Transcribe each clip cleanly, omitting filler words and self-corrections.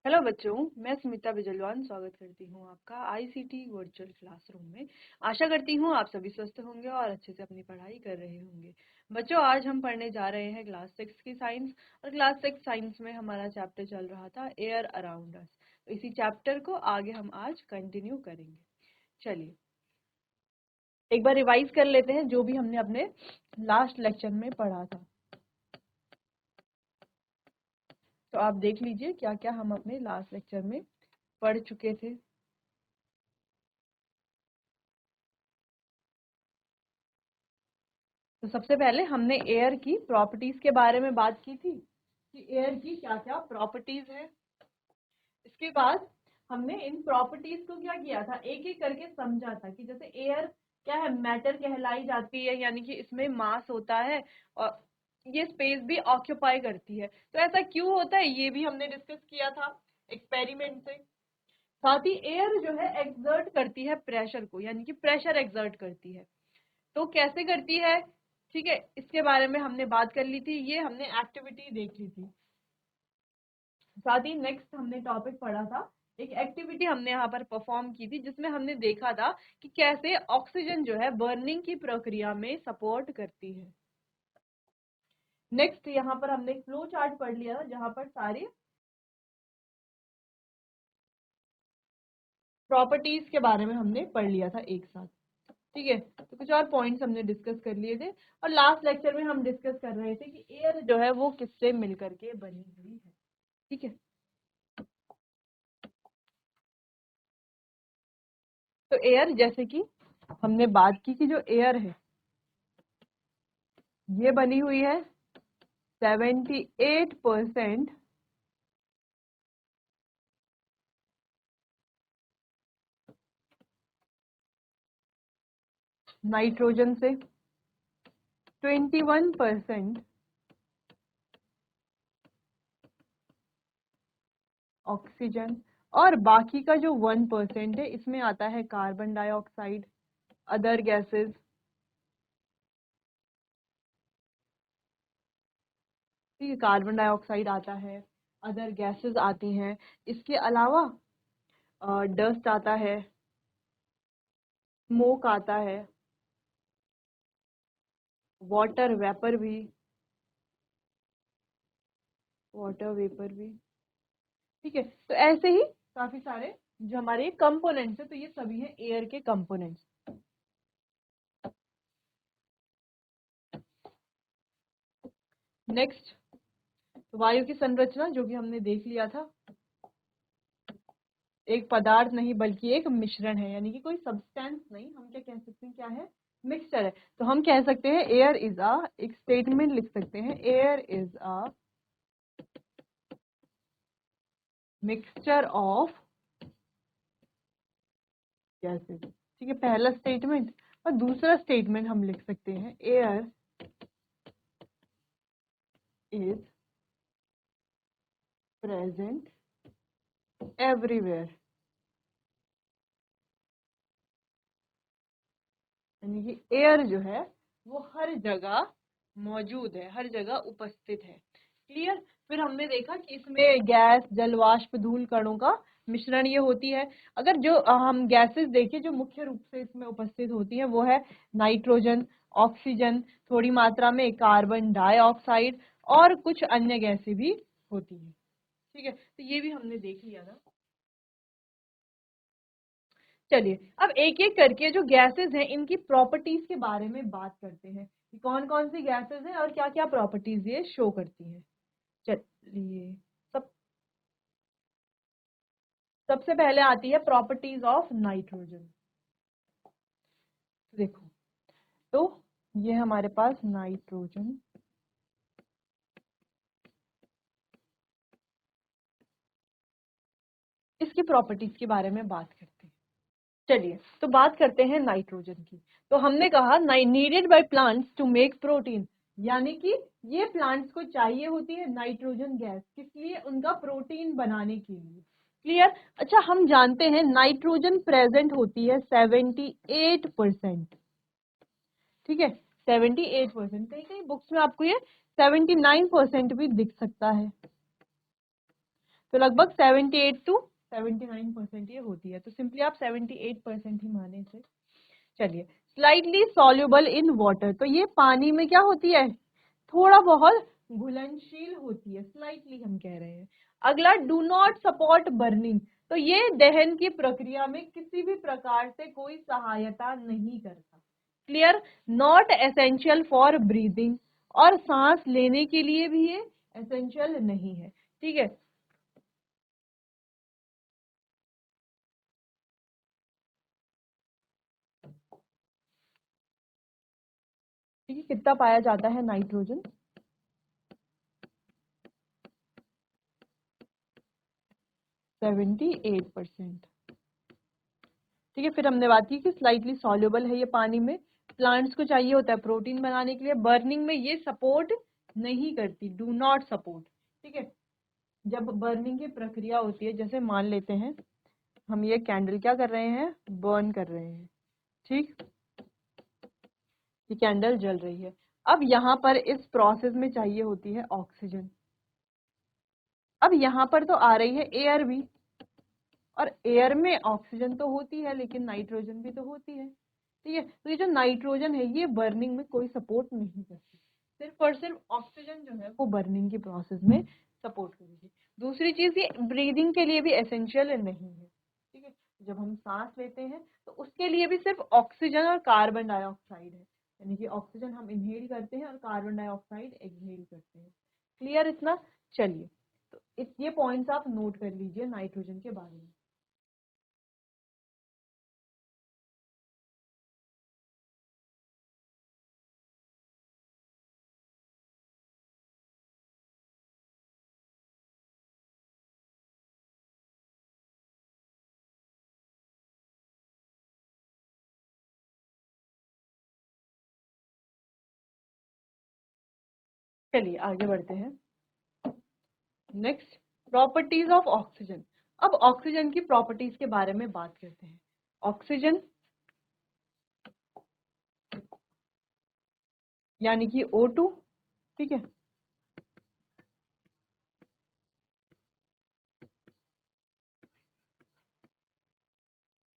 Hello बच्चों, मैं स्मिता बिजलवान स्वागत करती हूँ आपका आईसीटी वर्चुअल क्लासरूम में। आशा करती हूँ आप सभी स्वस्थ होंगे और अच्छे से अपनी पढ़ाई कर रहे होंगे। बच्चों, आज हम पढ़ने जा रहे हैं क्लास 6 की साइंस और क्लास 6 साइंस में हमारा चैप्टर चल रहा था एयर अराउंड अस। तो इसी चैप्टर को आगे हम आज कंटिन्यू करेंगे। चलिए एक बार रिवाइज कर लेते हैं जो भी हमने अपने लास्ट लेक्चर में पढ़ा था। तो आप देख लीजिए क्या क्या हम अपने लास्ट लेक्चर में पढ़ चुके थे। तो सबसे पहले हमने एयर की प्रॉपर्टीज के बारे में बात की थी कि एयर की क्या क्या प्रॉपर्टीज है। इसके बाद हमने इन प्रॉपर्टीज को क्या किया था, एक एक करके समझा था कि जैसे एयर क्या है, मैटर कहलाई जाती है, यानी कि इसमें मास होता है और ये स्पेस भी ऑक्यूपाई करती है। तो ऐसा क्यों होता है ये भी हमने डिस्कस किया था एक्सपेरिमेंट से। साथ ही एयर जो है एक्सर्ट करती है प्रेशर को, यानी कि प्रेशर एक्सर्ट करती है। तो कैसे करती है, ठीक है, इसके बारे में हमने बात कर ली थी, ये हमने एक्टिविटी देख ली थी। साथ ही नेक्स्ट हमने टॉपिक पढ़ा था, एक एक्टिविटी हमने यहाँ पर परफॉर्म की थी जिसमें हमने देखा था कि कैसे ऑक्सीजन जो है बर्निंग की प्रक्रिया में सपोर्ट करती है। नेक्स्ट यहाँ पर हमने फ्लो चार्ट पढ़ लिया था जहां पर सारी प्रॉपर्टीज के बारे में हमने पढ़ लिया था एक साथ। ठीक है, तो कुछ और पॉइंट्स हमने डिस्कस कर लिए थे और लास्ट लेक्चर में हम डिस्कस कर रहे थे कि एयर जो है वो किससे मिलकर के बनी हुई है। ठीक है, तो एयर जैसे कि हमने बात की कि जो एयर है ये बनी हुई है 78% नाइट्रोजन से, 21% ऑक्सीजन और बाकी का जो 1% है इसमें आता है कार्बन डाइऑक्साइड, अदर गैसेस। ठीक है, कार्बन डाइऑक्साइड आता है, अदर गैसेस आती हैं, इसके अलावा डस्ट आता है, स्मोक आता है, वाटर वेपर भी, वाटर वेपर भी। ठीक है, तो ऐसे ही काफी सारे जो हमारे कंपोनेंट्स है, तो ये सभी हैं एयर के कंपोनेंट्स। नेक्स्ट, तो वायु की संरचना जो कि हमने देख लिया था, एक पदार्थ नहीं बल्कि एक मिश्रण है, यानी कि कोई सब्सटेंस नहीं, हम क्या कह सकते हैं, क्या है, मिक्सचर है। तो हम कह सकते हैं एयर इज अ, एक स्टेटमेंट लिख सकते हैं, air is a mixture of gases. ठीक है, पहला स्टेटमेंट। और दूसरा स्टेटमेंट हम लिख सकते हैं, एयर इज प्रेजेंट एवरीवेयर, यानी कि एयर जो है वो हर जगह मौजूद है, हर जगह उपस्थित है। क्लियर। फिर हमने देखा कि इसमें गैस, जल वाष्प, धूल कणों का मिश्रण ये होती है। अगर जो हम गैसेस देखें जो मुख्य रूप से इसमें उपस्थित होती है वो है नाइट्रोजन, ऑक्सीजन, थोड़ी मात्रा में कार्बन डाइऑक्साइड और कुछ अन्य गैसें भी होती है। ठीक है, तो ये भी हमने देख लिया था। चलिए अब एक एक करके जो गैसेस हैं इनकी प्रॉपर्टीज के बारे में बात करते हैं कि कौन कौन सी गैसेस हैं और क्या क्या प्रॉपर्टीज ये शो करती हैं। चलिए, सब सबसे पहले आती है प्रॉपर्टीज ऑफ नाइट्रोजन। देखो, तो ये हमारे पास नाइट्रोजन, इसकी प्रॉपर्टीज के बारे में बात करते हैं। चलिए, तो बात करते हैं नाइट्रोजन की। तो हमने कहा needed by plants to make protein, यानी कि ये प्लांट्स को चाहिए होती है नाइट्रोजन गैस, किस लिए, उनका प्रोटीन बनाने के लिए। क्लियर। अच्छा, हम जानते हैं नाइट्रोजन प्रेजेंट होती है 78%। ठीक है, 78%, कहीं कहीं बुक्स में आपको ये 79% भी दिख सकता है। तो लगभग 78 to 79% ये होती है, तो सिंपली आप 78% ही माने इसे। चलिए, स्लाइटली सॉल्युबल इन वाटर, तो ये पानी में क्या होती है, थोड़ा बहुत घुलनशील होती है, स्लाइटली हम कह रहे हैं। अगला, डू नॉट सपोर्ट बर्निंग, तो ये दहन की प्रक्रिया में किसी भी प्रकार से कोई सहायता नहीं करता। Clear, not essential for breathing, और सांस लेने के लिए भी ये एसेंशियल नहीं है। ठीक है, ठीक है, कितना पाया जाता है नाइट्रोजन, 78%। ठीक है, फिर हमने बात की कि स्लाइटली सॉल्युबल है ये पानी में, प्लांट्स को चाहिए होता है प्रोटीन बनाने के लिए, बर्निंग में ये सपोर्ट नहीं करती, डू नॉट सपोर्ट। ठीक है, जब बर्निंग की प्रक्रिया होती है, जैसे मान लेते हैं हम ये कैंडल क्या कर रहे हैं, बर्न कर रहे हैं, ठीक, ये कैंडल जल रही है। अब यहाँ पर इस प्रोसेस में चाहिए होती है ऑक्सीजन। अब यहाँ पर तो आ रही है एयर भी, और एयर में ऑक्सीजन तो होती है लेकिन नाइट्रोजन भी तो होती है। ठीक है, तो ये जो नाइट्रोजन है ये बर्निंग में कोई सपोर्ट नहीं करती, सिर्फ और सिर्फ ऑक्सीजन जो है वो बर्निंग की प्रोसेस में सपोर्ट करेगी। दूसरी चीज, ये ब्रीदिंग के लिए भी एसेंशियल नहीं है। ठीक है, जब हम सांस लेते हैं तो उसके लिए भी सिर्फ ऑक्सीजन और कार्बन डाइऑक्साइड है, यानी कि ऑक्सीजन हम इनहेल करते हैं और कार्बन डाइऑक्साइड एक्सहेल करते हैं। क्लियर इतना? चलिए, तो ये पॉइंट्स आप नोट कर लीजिए नाइट्रोजन के बारे में। चलिए आगे बढ़ते हैं। Next, properties of oxygen. अब ऑक्सीजन की प्रॉपर्टीज के बारे में बात करते हैं। ऑक्सीजन यानी कि O2, ठीक है,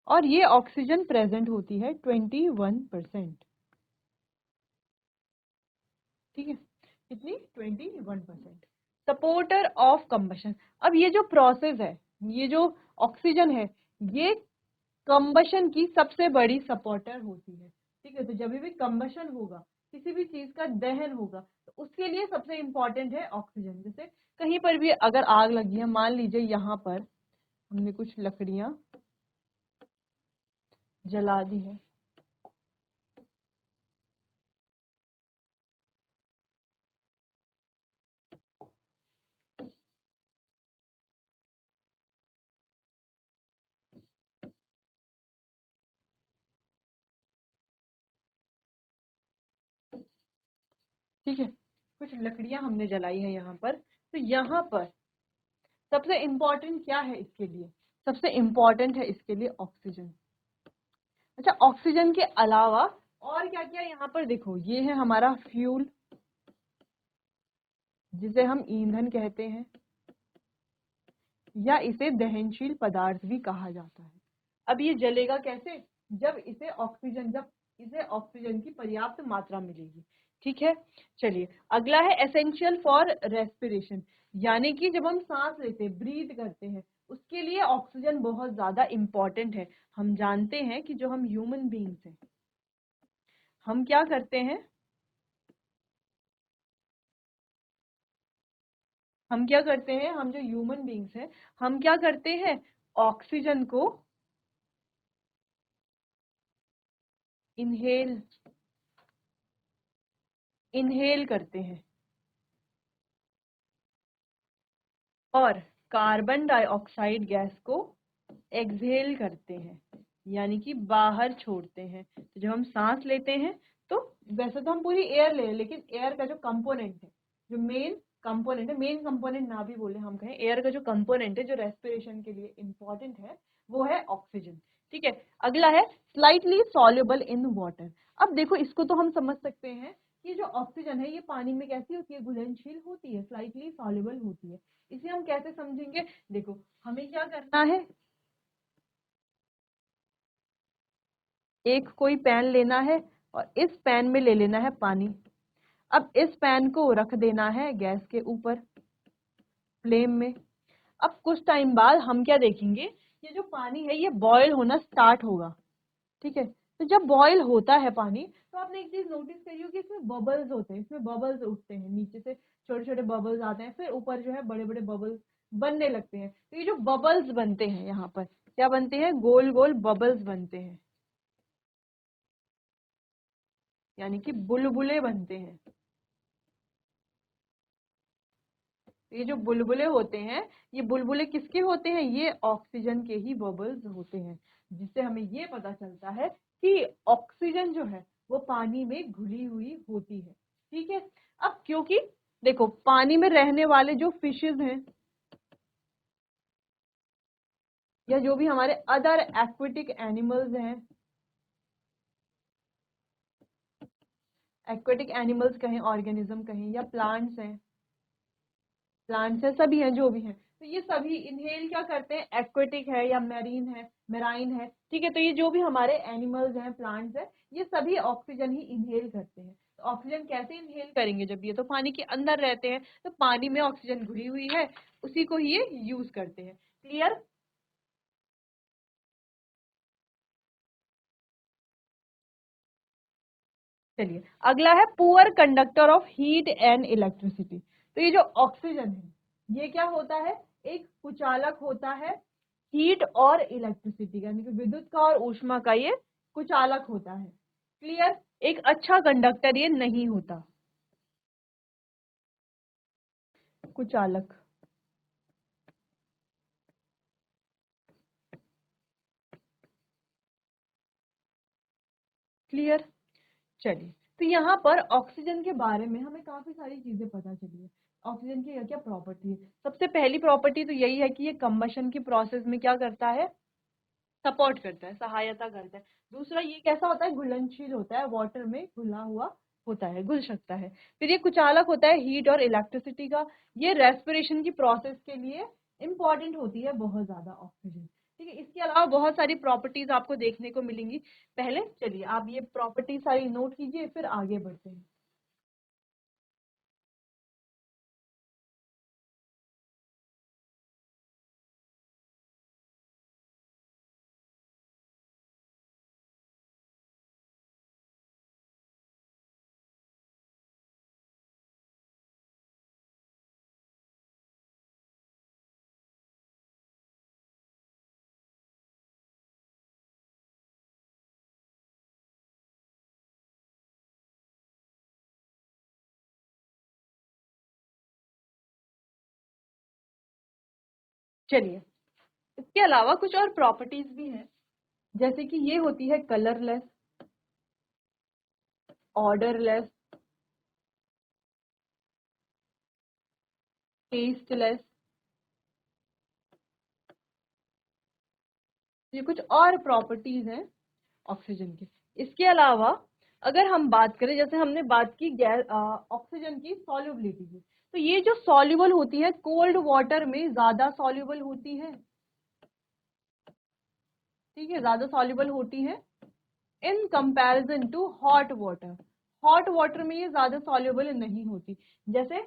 और ये ऑक्सीजन प्रेजेंट होती है 21%। ठीक है, कितनी, 21%। सपोर्टर ऑफ कंबशन, अब ये जो प्रोसेस है, ये जो ऑक्सीजन है, ये कंबशन की सबसे बड़ी सपोर्टर होती है। ठीक है, तो जब भी कंबशन होगा, किसी भी चीज का दहन होगा, तो उसके लिए सबसे इंपॉर्टेंट है ऑक्सीजन। जैसे कहीं पर भी अगर आग लगी है, मान लीजिए यहाँ पर हमने कुछ लकड़ियां जला दी है, ठीक है, कुछ लकड़ियां हमने जलाई है यहाँ पर, तो यहाँ पर सबसे इंपॉर्टेंट क्या है इसके लिए, सबसे इंपॉर्टेंट है इसके लिए ऑक्सीजन। अच्छा, ऑक्सीजन के अलावा और क्या क्या यहाँ पर देखो, ये है हमारा फ्यूल, जिसे हम ईंधन कहते हैं, या इसे दहनशील पदार्थ भी कहा जाता है। अब ये जलेगा कैसे, जब इसे ऑक्सीजन की पर्याप्त मात्रा मिलेगी। ठीक है, चलिए अगला है एसेंशियल फॉर रेस्पिरेशन, यानी कि जब हम सांस लेते हैं, ब्रीथ करते हैं, उसके लिए ऑक्सीजन बहुत ज्यादा इंपॉर्टेंट है। हम जानते हैं कि जो हम ह्यूमन बींग्स हैं, हम क्या करते हैं, हम जो ह्यूमन बींग्स हैं, हम क्या करते हैं, ऑक्सीजन को इनहेल इनहेल करते हैं और कार्बन डाइऑक्साइड गैस को एक्सहेल करते हैं, यानी कि बाहर छोड़ते हैं। तो जब हम सांस लेते हैं, तो वैसे तो हम पूरी एयर ले, लेकिन एयर का जो कंपोनेंट है, जो मेन कंपोनेंट ना भी बोले हम कहें, एयर का जो कंपोनेंट है जो रेस्पिरेशन के लिए इंपॉर्टेंट है, वो है ऑक्सीजन। ठीक है, अगला है स्लाइटली सॉल्युबल इन वाटर। अब देखो, इसको तो हम समझ सकते हैं कि जो ऑक्सीजन है ये पानी में कैसी होती है, घुलनशील होती है, स्लाइटली सॉल्युबल होती है। इसे हम कैसे समझेंगे, देखो हमें क्या करना है, एक कोई पैन लेना है और इस पैन में ले लेना है पानी। अब इस पैन को रख देना है गैस के ऊपर फ्लेम में। अब कुछ टाइम बाद हम क्या देखेंगे, ये जो पानी है ये बॉयल होना स्टार्ट होगा, ठीक है। तो जब बॉयल होता है पानी तो आपने एक चीज नोटिस करी होगी, इसमें बबल्स होते हैं, इसमें बबल्स उठते हैं, नीचे से छोटे छोटे बबल्स आते हैं, फिर ऊपर जो है बड़े बड़े बबल्स बनने लगते हैं। तो ये जो बबल्स बनते हैं यहाँ पर क्या बनते हैं, गोल गोल बबल्स बनते हैं, यानी कि बुलबुले बनते हैं। तो ये जो बुलबुले होते हैं, ये बुलबुले किसके होते हैं, ये ऑक्सीजन के ही बबल्स होते हैं, जिससे हमें ये पता चलता है कि ऑक्सीजन जो है वो पानी में घुली हुई होती है, ठीक है। अब क्योंकि देखो पानी में रहने वाले जो फिशेज हैं या जो भी हमारे अदर एक्वेटिक एनिमल्स हैं, एक्वेटिक एनिमल्स कहें, ऑर्गेनिज्म कहें, या प्लांट्स हैं, प्लांट्स है, सभी हैं जो भी हैं, तो ये सभी इनहेल क्या करते हैं, एक्वेटिक है या मैरीन है, मेराइन है, ठीक है। तो ये जो भी हमारे एनिमल्स हैं, प्लांट्स हैं, ये सभी ऑक्सीजन ही इनहेल करते हैं। तो ऑक्सीजन कैसे इनहेल करेंगे, जब ये तो पानी के अंदर रहते हैं, तो पानी में ऑक्सीजन घुली हुई है, उसी को ही ये यूज करते हैं। क्लियर। चलिए अगला है poor conductor of heat and electricity. तो ये जो ऑक्सीजन है ये क्या होता है, एक कुचालक होता है हीट और इलेक्ट्रिसिटी का, यानी कि विद्युत का और ऊष्मा का ये कुचालक होता है। क्लियर। एक अच्छा कंडक्टर ये नहीं होता, कुचालक। क्लियर। चलिए तो यहाँ पर ऑक्सीजन के बारे में हमें काफी सारी चीजें पता चली है। ऑक्सीजन की क्या प्रॉपर्टी है, सबसे पहली प्रॉपर्टी तो यही है कि ये कंबशन की प्रोसेस में क्या करता है, सपोर्ट करता है, सहायता करता है। दूसरा ये कैसा होता है, घुलनशील होता है, वाटर में घुला हुआ होता है, घुल सकता है। फिर ये कुचालक होता है हीट और इलेक्ट्रिसिटी का, ये रेस्पिरेशन की प्रोसेस के लिए इंपॉर्टेंट होती है बहुत ज्यादा ऑक्सीजन, ठीक है। इसके अलावा बहुत सारी प्रॉपर्टीज आपको देखने को मिलेंगी। पहले चलिए आप ये प्रॉपर्टी सारी नोट कीजिए, फिर आगे बढ़ते हैं। चलिए इसके अलावा कुछ और प्रॉपर्टीज भी हैं, जैसे कि ये होती है कलरलेस, ऑर्डरलेस, टेस्टलेस। ये कुछ और प्रॉपर्टीज हैं ऑक्सीजन की। इसके अलावा अगर हम बात करें, जैसे हमने बात की गैस ऑक्सीजन की सॉल्युबिलिटी की, तो ये जो सॉल्युबल होती है कोल्ड वाटर में ज्यादा सॉल्युबल होती है, ठीक है, ज्यादा सॉल्युबल होती है in comparison to hot water. Hot water में ये ज्यादा सॉल्युबल नहीं होती। जैसे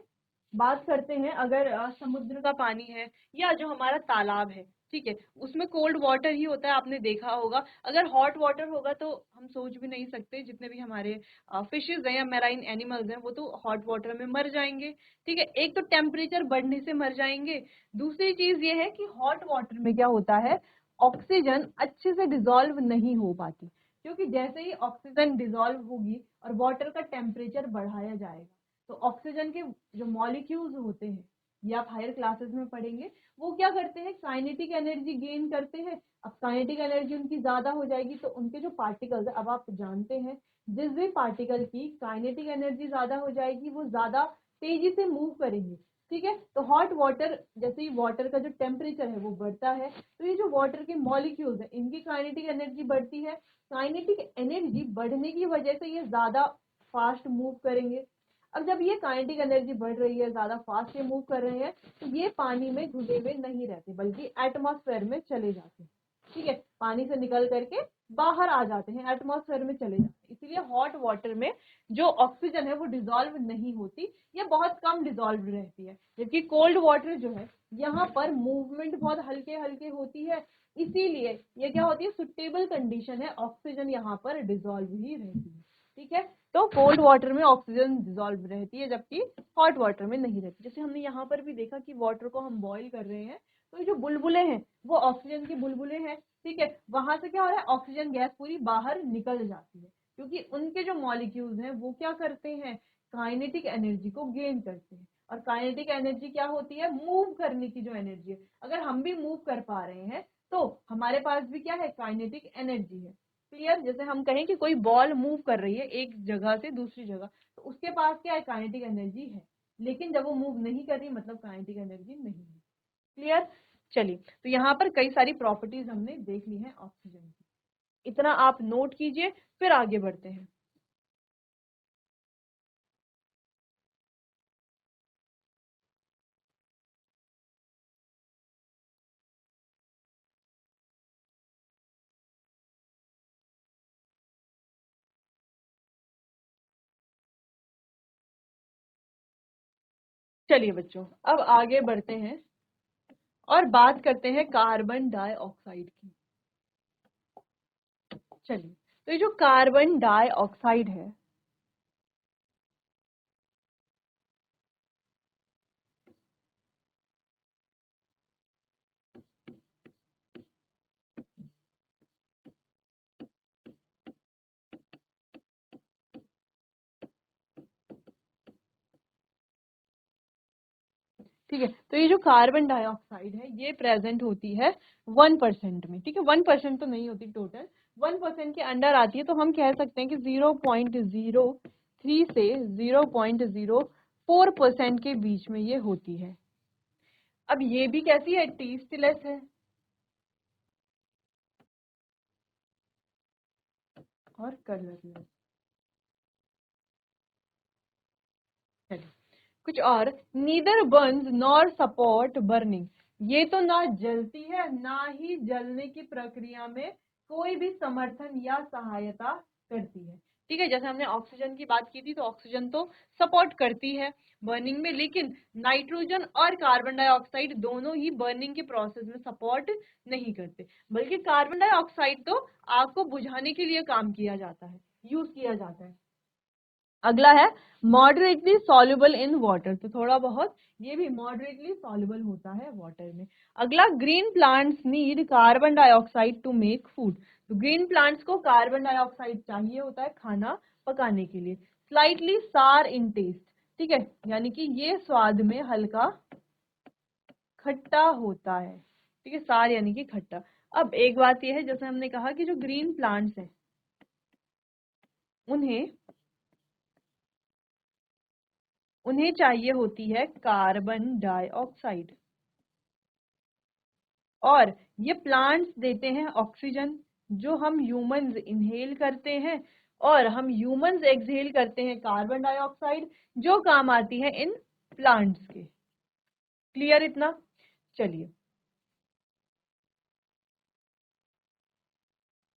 बात करते हैं अगर समुद्र का पानी है या जो हमारा तालाब है, ठीक है, उसमें कोल्ड वाटर ही होता है, आपने देखा होगा। अगर हॉट वाटर होगा तो हम सोच भी नहीं सकते, जितने भी हमारे फिशेज हैं या मैराइन एनिमल्स हैं वो तो हॉट वाटर में मर जाएंगे, ठीक है। एक तो टेम्परेचर बढ़ने से मर जाएंगे, दूसरी चीज ये है कि हॉट वाटर में क्या होता है, ऑक्सीजन अच्छे से डिजोल्व नहीं हो पाती, क्योंकि जैसे ही ऑक्सीजन डिजोल्व होगी और वाटर का टेम्परेचर बढ़ाया जाएगा, तो ऑक्सीजन के जो मॉलिक्यूल्स होते हैं, ये आप हायर क्लासेस में पढ़ेंगे, वो क्या करते हैं, काइनेटिक एनर्जी गेन करते हैं। अब काइनेटिक एनर्जी उनकी ज्यादा हो जाएगी तो उनके जो पार्टिकल्स, अब आप जानते हैं जिस भी पार्टिकल की काइनेटिक एनर्जी ज्यादा हो जाएगी वो ज्यादा तेजी से मूव करेंगे, ठीक है। तो हॉट वाटर, जैसे ही वाटर का जो टेम्परेचर है वो बढ़ता है, तो ये जो वाटर के मॉलिक्यूल्स है इनकी काइनेटिक एनर्जी बढ़ती है। काइनेटिक एनर्जी बढ़ने की वजह से ये ज्यादा फास्ट मूव करेंगे। अब जब ये काइनेटिक एनर्जी बढ़ रही है, ज्यादा फास्ट ये मूव कर रहे हैं, तो ये पानी में घुले हुए नहीं रहते बल्कि एटमॉस्फेयर में चले जाते हैं। ठीक है, पानी से निकल करके बाहर आ जाते हैं, एटमॉस्फेयर में चले जाते हैं। इसीलिए हॉट वाटर में जो ऑक्सीजन है वो डिजोल्व नहीं होती या बहुत कम डिजोल्व रहती है, जबकि कोल्ड वाटर जो है यहाँ पर मूवमेंट बहुत हल्के हल्के होती है। इसीलिए ये क्या होती है, सुटेबल कंडीशन है, ऑक्सीजन यहाँ पर डिजोल्व ही रहती है। ठीक है, तो कोल्ड वाटर में ऑक्सीजन डिजोल्व रहती है जबकि हॉट वाटर में नहीं रहती। जैसे हमने यहाँ पर भी देखा कि वाटर को हम बॉईल कर रहे हैं, तो ये जो बुलबुले हैं वो ऑक्सीजन के बुलबुले हैं। ठीक है, वहां से क्या हो रहा है, ऑक्सीजन गैस पूरी बाहर निकल जाती है, क्योंकि उनके जो मॉलिक्यूल्स हैं वो क्या करते हैं, काइनेटिक एनर्जी को गेन करते हैं। और काइनेटिक एनर्जी क्या होती है, मूव करने की जो एनर्जी है। अगर हम भी मूव कर पा रहे हैं तो हमारे पास भी क्या है, काइनेटिक एनर्जी है। क्लियर, जैसे हम कहें कि कोई बॉल मूव कर रही है एक जगह से दूसरी जगह, तो उसके पास क्या है, काइनेटिक एनर्जी है, लेकिन जब वो मूव नहीं कर रही मतलब काइनेटिक एनर्जी नहीं है। क्लियर, चलिए, तो यहाँ पर कई सारी प्रॉपर्टीज हमने देख ली हैं ऑक्सीजन की, इतना आप नोट कीजिए, फिर आगे बढ़ते हैं। चलिए बच्चों, अब आगे बढ़ते हैं और बात करते हैं कार्बन डाइऑक्साइड की। चलिए, तो ये जो कार्बन डाइऑक्साइड है, ठीक है, तो ये जो कार्बन डाइऑक्साइड है ये प्रेजेंट होती है 1% में। ठीक है, 1% तो नहीं होती टोटल, 1% के अंडर आती है, तो हम कह सकते हैं कि 0.03 से 0.04% के बीच में ये होती है। अब ये भी कैसी है, टेस्टलेस है और कलरलेस। चलिए, कुछ और, neither Burns nor support burning, ये तो ना जलती है ना ही जलने की प्रक्रिया में कोई भी समर्थन या सहायता करती है। ठीक है, जैसे हमने ऑक्सीजन की बात की थी, तो ऑक्सीजन तो सपोर्ट करती है बर्निंग में, लेकिन नाइट्रोजन और कार्बन डाइऑक्साइड दोनों ही बर्निंग के प्रोसेस में सपोर्ट नहीं करते, बल्कि कार्बन डाइऑक्साइड तो आग को बुझाने के लिए काम किया जाता है, यूज किया जाता है। अगला है मॉडरेटली सॉल्युबल इन वाटर, तो थोड़ा बहुत ये भी मॉडरेटली सॉल्युबल होता है वाटर में। अगला, green plants need carbon dioxide to make food, तो ग्रीन प्लांट्स को कार्बन डाइऑक्साइड चाहिए होता है खाना पकाने के लिए। स्लाइटली सार इन टेस्ट, ठीक है, यानी कि ये स्वाद में हल्का खट्टा होता है। ठीक है, सार यानी कि खट्टा। अब एक बात यह है, जैसे हमने कहा कि जो ग्रीन प्लांट्स हैं उन्हें उन्हें चाहिए होती है कार्बन डाइऑक्साइड, और ये प्लांट्स देते हैं ऑक्सीजन जो हम ह्यूमंस इनहेल करते हैं, और हम ह्यूमंस एक्सहेल करते हैं कार्बन डाइऑक्साइड जो काम आती है इन प्लांट्स के। क्लियर इतना? चलिए,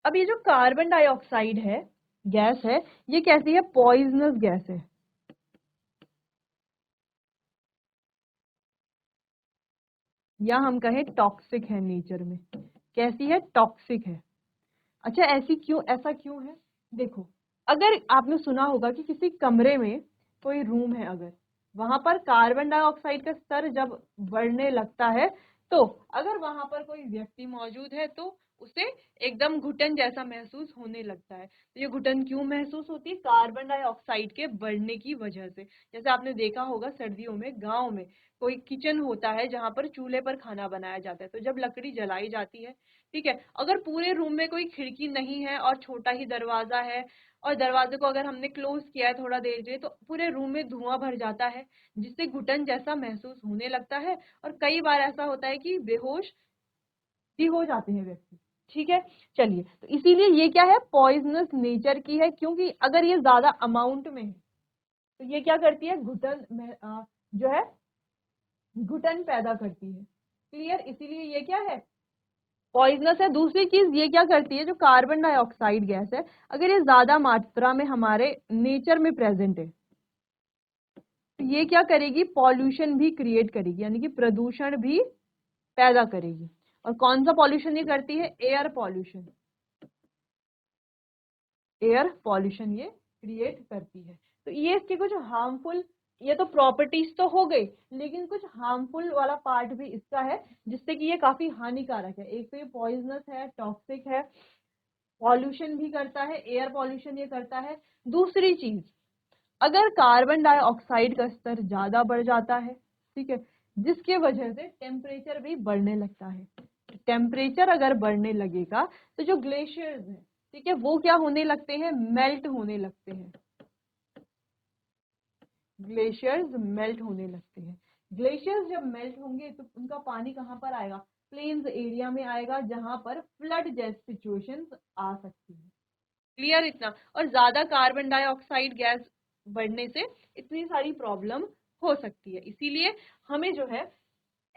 अब ये जो कार्बन डाइऑक्साइड है, गैस है, ये कैसी है, पॉइजनस गैस है, या हम कहें टॉक्सिक है नेचर में। कैसी है, टॉक्सिक है। अच्छा, ऐसा क्यों है, देखो, अगर आपने सुना होगा कि किसी कमरे में कोई रूम है, अगर वहां पर कार्बन डाइऑक्साइड का स्तर जब बढ़ने लगता है, तो अगर वहां पर कोई व्यक्ति मौजूद है तो उसे एकदम घुटन जैसा महसूस होने लगता है। तो ये घुटन क्यों महसूस होती है, कार्बन डाइऑक्साइड के बढ़ने की वजह से। जैसे आपने देखा होगा सर्दियों में गांव में कोई किचन होता है जहां पर चूल्हे पर खाना बनाया जाता है, तो जब लकड़ी जलाई जाती है, ठीक है, अगर पूरे रूम में कोई खिड़की नहीं है और छोटा ही दरवाजा है, और दरवाजे को अगर हमने क्लोज किया है थोड़ा देर के लिए, तो पूरे रूम में धुआं भर जाता है, जिससे घुटन जैसा महसूस होने लगता है, और कई बार ऐसा होता है कि बेहोश भी हो जाते हैं व्यक्ति। ठीक है, चलिए, तो इसीलिए ये क्या है, पॉइजनस नेचर की है, क्योंकि अगर ये ज्यादा अमाउंट में है तो ये क्या करती है, घुटन में जो है घुटन पैदा करती है। क्लियर, इसीलिए ये क्या है, पॉइजनस है। दूसरी चीज ये क्या करती है, जो कार्बन डाइऑक्साइड गैस है, अगर ये ज्यादा मात्रा में हमारे नेचर में प्रेजेंट है तो ये क्या करेगी, पॉल्यूशन भी क्रिएट करेगी, यानी कि प्रदूषण भी पैदा करेगी। और कौन सा पॉल्यूशन ये करती है, एयर पॉल्यूशन, एयर पॉल्यूशन ये क्रिएट करती है। तो ये इसके कुछ हार्मफुल, ये तो प्रॉपर्टीज तो हो गई, लेकिन कुछ हार्मफुल वाला पार्ट भी इसका है, जिससे कि ये काफी हानिकारक है। एक तो ये पॉइजनस है, टॉक्सिक है, पॉल्यूशन भी करता है, एयर पॉल्यूशन ये करता है। दूसरी चीज, अगर कार्बन डाइऑक्साइड का स्तर ज्यादा बढ़ जाता है, ठीक है, जिसके वजह से टेम्परेचर भी बढ़ने लगता है। टेम्परेचर अगर बढ़ने लगेगा तो जो ग्लेशियर्स हैं, ठीक है, वो क्या होने लगते हैं, मेल्ट होने लगते हैं। ग्लेशियर्स मेल्ट होने लगते हैं। ग्लेशियर्स जब मेल्ट होंगे तो उनका पानी कहाँ पर आएगा, प्लेन्स एरिया में आएगा, जहां पर फ्लड जैसी सिचुएशंस आ सकती है। क्लियर इतना, और ज्यादा कार्बन डाइऑक्साइड गैस बढ़ने से इतनी सारी प्रॉब्लम हो सकती है। इसीलिए हमें जो है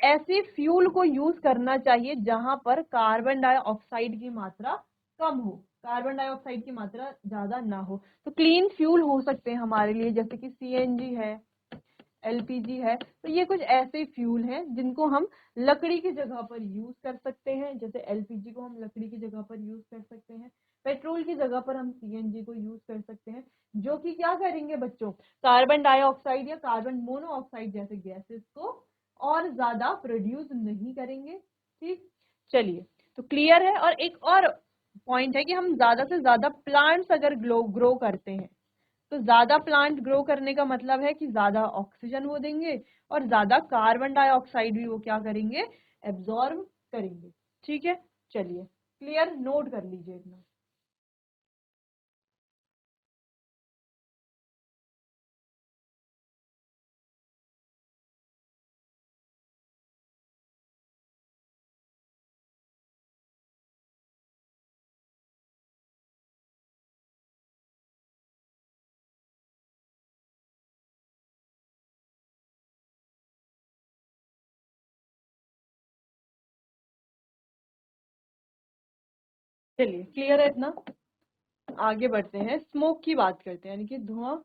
ऐसे फ्यूल को यूज करना चाहिए जहां पर कार्बन डाइऑक्साइड की मात्रा कम हो, कार्बन डाइऑक्साइड की मात्रा ज्यादा ना हो। तो क्लीन फ्यूल हो सकते हैं हमारे लिए, जैसे कि सीएनजी है, एलपीजी है। तो ये कुछ ऐसे फ्यूल हैं जिनको हम लकड़ी की जगह पर यूज कर सकते हैं। जैसे एलपीजी को हम लकड़ी की जगह पर यूज कर सकते हैं, पेट्रोल की जगह पर हम सीएनजी को यूज कर सकते हैं, जो कि क्या करेंगे बच्चों, कार्बन डाइऑक्साइड या कार्बन मोनोऑक्साइड जैसे गैसेस को और ज्यादा प्रोड्यूस नहीं करेंगे। ठीक, चलिए, तो क्लियर है। और एक और पॉइंट है कि हम ज्यादा से ज्यादा प्लांट्स अगर ग्रो करते हैं तो ज्यादा प्लांट ग्रो करने का मतलब है कि ज्यादा ऑक्सीजन वो देंगे और ज्यादा कार्बन डाइऑक्साइड भी वो क्या करेंगे, एब्जॉर्ब करेंगे। ठीक है, चलिए, क्लियर, नोट कर लीजिए इतना। चलिए, क्लियर है इतना, आगे बढ़ते हैं, स्मोक की बात करते हैं, यानी कि धुआं,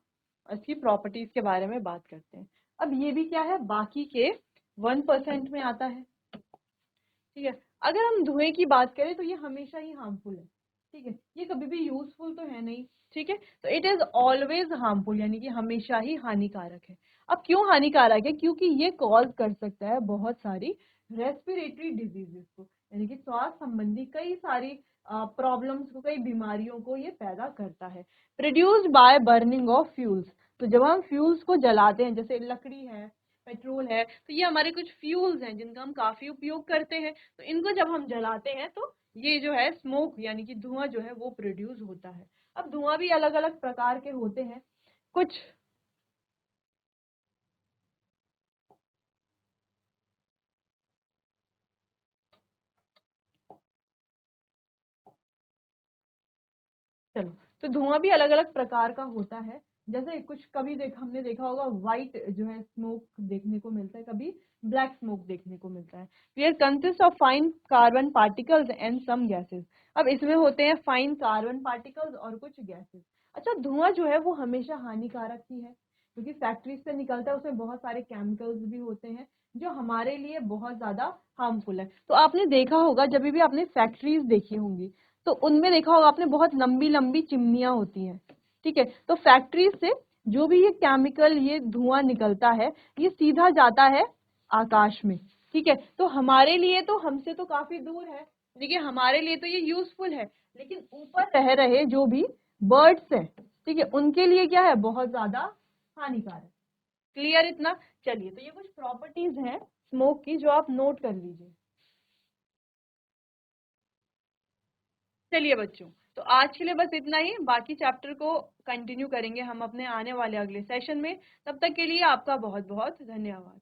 इसकी प्रॉपर्टीज के बारे में बात करते हैं। अब ये भी क्या है, बाकी के 1% में आता है। ठीक है, अगर हम धुएं की बात करें तो ये हमेशा ही हार्मफुल है। ठीक है, ये कभी भी यूजफुल तो है नहीं। ठीक है, तो इट इज ऑलवेज हार्मफुल, यानी कि हमेशा ही हानिकारक है। अब क्यों हानिकारक है, क्योंकि ये कॉज कर सकता है बहुत सारी रेस्पिरेटरी डिजीजेस को, यानी कि श्वास संबंधी कई सारी प्रॉब्लम्स को, कई बीमारियों को ये पैदा करता है। Produced by burning of fuels, तो जब हम फ्यूल्स को जलाते हैं, जैसे लकड़ी है, पेट्रोल है, तो ये हमारे कुछ फ्यूल्स हैं जिनका हम काफी उपयोग करते हैं। तो इनको जब हम जलाते हैं तो ये जो है स्मोक, यानी कि धुआं जो है वो प्रोड्यूस होता है। अब धुआं भी अलग अलग प्रकार के होते हैं कुछ। चलो, तो धुआं भी अलग अलग प्रकार का होता है। जैसे कुछ कभी हमने देखा होगा व्हाइट जो है स्मोक देखने को मिलता है, कभी ब्लैक स्मोक देखने को मिलता है। Where consist of fine carbon particles and some gases. अब इसमें होते हैं फाइन कार्बन पार्टिकल्स और कुछ गैसेस। अच्छा, धुआं जो है वो हमेशा हानिकारक ही है, क्योंकि फैक्ट्रीज से निकलता है, उसमें बहुत सारे केमिकल्स भी होते हैं जो हमारे लिए बहुत ज्यादा हार्मफुल है। तो आपने देखा होगा, जब भी आपने फैक्ट्रीज देखी होंगी तो उनमें देखा होगा आपने, बहुत लंबी लंबी चिमनियां होती हैं। ठीक है, तो फैक्ट्री से जो भी ये केमिकल, ये धुआं निकलता है, ये सीधा जाता है आकाश में। ठीक है, तो हमारे लिए तो, हमसे तो काफी दूर है, लेकिन हमारे लिए तो ये यूजफुल है। लेकिन ऊपर रह रहे जो भी बर्ड्स हैं, ठीक है, उनके लिए क्या है, बहुत ज्यादा हानिकारक। क्लियर इतना, चलिए, तो ये कुछ प्रॉपर्टीज हैं स्मोक की जो आप नोट कर लीजिए। चलिए बच्चों, तो आज के लिए बस इतना ही, बाकी चैप्टर को कंटिन्यू करेंगे हम अपने आने वाले अगले सेशन में। तब तक के लिए आपका बहुत बहुत धन्यवाद।